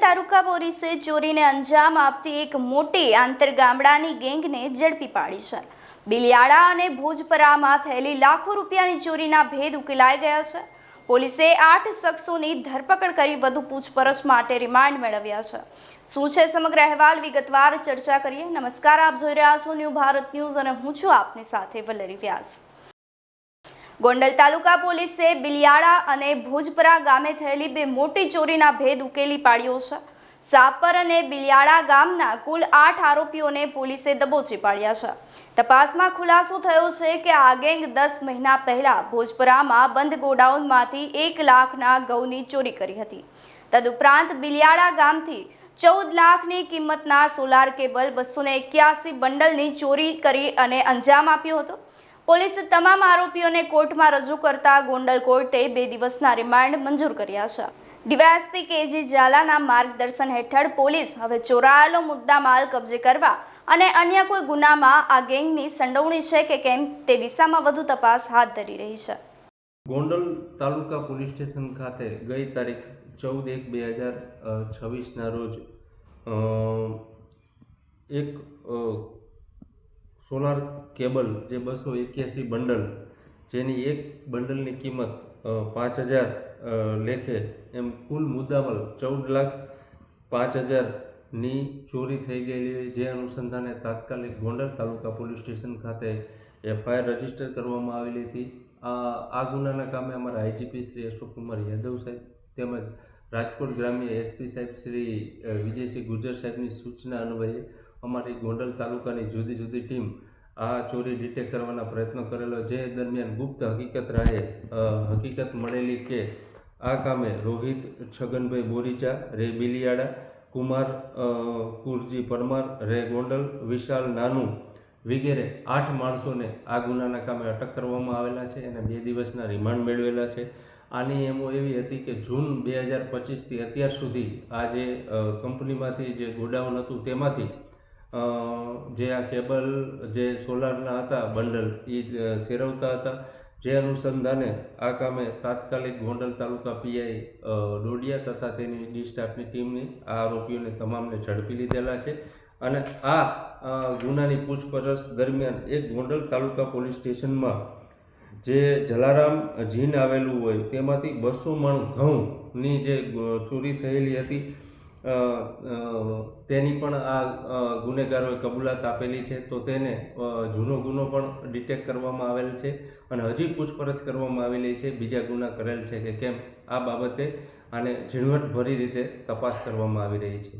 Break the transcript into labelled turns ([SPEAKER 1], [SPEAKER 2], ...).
[SPEAKER 1] તાલુકા પોલીસે ચોરીને અંજામ આપતી એક મોટી આંતરગામડાની ગેંગને ઝડપી પાડી છે। બિલિયાડા અને ભુજપરામાં થયેલી લાખો રૂપિયાની ચોરીના ભેદ ઉકેલાઈ ગયા છે। પોલીસે 8 શખ્સોની ધરપકડ કરી વધુ પૂછપરછ માટે રિમાન્ડ મેળવ્યા છે। શું છે સમગ્ર અહેવાલ, વિગતવાર ચર્ચા કરીએ। નમસ્કાર, આપ જોઈ રહ્યા છો ન્યૂ ભારત ન્યૂઝ અને હું છું આપની સાથે વલ્લરી વ્યાસ। ગોંડલ તાલુકા પોલીસે બિલિયાડા અને ભુજપરા ગામે થયેલી બે મોટી ચોરીના ભેદ ઉકેલી પાડ્યો છે। સાપર અને બિલિયાડા ગામના કુલ 8 આરોપીઓને પોલીસે દબોચી પાડ્યા છે। તપાસમાં ખુલાસો થયો છે કે આ ગેંગ 10 મહિના પહેલા ભુજપરામાં બંધ ગોડાઉનમાંથી 1 લાખના ઘઉંની ચોરી કરી હતી। તદુપરાંત બિલિયાડા ગામથી 14 લાખની કિંમતના સોલાર કેબલ 281 બંડલની ચોરી કરી અને અંજામ આપ્યો હતો। પોલીસે તમામ આરોપીઓને કોર્ટમાં રજૂ કરતા ગોંડલ કોર્ટે 2 દિવસના રિમાન્ડ મંજૂર કર્યા છે। ડીવાયએસપી કેજી ઝાલાના માર્ગદર્શન હેઠળ પોલીસ હવે ચોરાયેલો મુદ્દામાલ કબજે કરવા અને અન્ય કોઈ ગુનામાં આ ગેંગની સંડોવણી છે કે કેમ તે દિશામાં વધુ તપાસ હાથ ધરી રહી છે।
[SPEAKER 2] ગોંડલ તાલુકા પોલીસ સ્ટેશન ખાતે ગઈ તારીખ 14/1/2026ના રોજ એક સોલાર કેબલ જે 281 બંડલ, જેની એક બંડલની કિંમત 5000 લેખે એમ કુલ મુદ્દામાલ 14,05,000ની ચોરી થઈ ગયેલી, જે અનુસંધાને તાત્કાલિક ગોંડલ તાલુકા પોલીસ સ્ટેશન ખાતે FIR રજીસ્ટર કરવામાં આવેલી હતી। આ ગુનાના કામે અમારા આઈજીપી શ્રી અશોકકુમાર યાદવ સાહેબ તેમજ રાજકોટ ગ્રામ્ય એસપી સાહેબ શ્રી વિજયસિંહ ગુજર સાહેબની સૂચના અન્વયે અમારી ગોંડલ તાલુકાની જુદી જુદી ટીમ આ ચોરી ડિટેક્ટ કરવાના પ્રયત્નો કરેલો, જે દરમિયાન ગુપ્ત હકીકત મળેલી કે આ કામે રોહિત છગનભાઈ બોરીચા રે બિલિયાડા, કુમાર કુરજી પરમાર રે ગોંડલ, વિશાલ નાનુ વગેરે 8 માણસોને આ ગુનાના કામે અટક કરવામાં આવેલા છે અને 2 દિવસના રિમાન્ડ મેળવેલા છે। આની એમો એવી હતી કે જૂન 2025થી અત્યાર સુધી આ જે કંપનીમાંથી જે ગોડાઉન હતું તેમાંથી જે આ કેબલ જે સોલારના હતા બંડલ એ સેરવતા હતા, જે અનુસંધાને આ કામે તાત્કાલિક ગોંડલ તાલુકા પીઆઈ ડોડિયા તથા તેની ડી સ્ટાફની ટીમની આ આરોપીઓને તમામને ઝડપી લીધેલા છે। અને આ ગુનાની પૂછપરછ દરમિયાન એક ગોંડલ તાલુકા પોલીસ સ્ટેશનમાં જે જલારામ જીન આવેલું હોય તેમાંથી 200 મણ ઘઉંની જે ચોરી થયેલી હતી તેની પણ આ ગુનેગારોએ કબૂલાત આપેલી છે। તો તેને જૂનો ગુનો પણ ડિટેક્ટ કરવામાં આવેલ છે અને હજી પૂછપરછ કરવામાં આવેલી છે, બીજા ગુના કરેલ છે કે કેમ આ બાબતે આને ઝીણવટભરી રીતે તપાસ કરવામાં આવી રહી છે।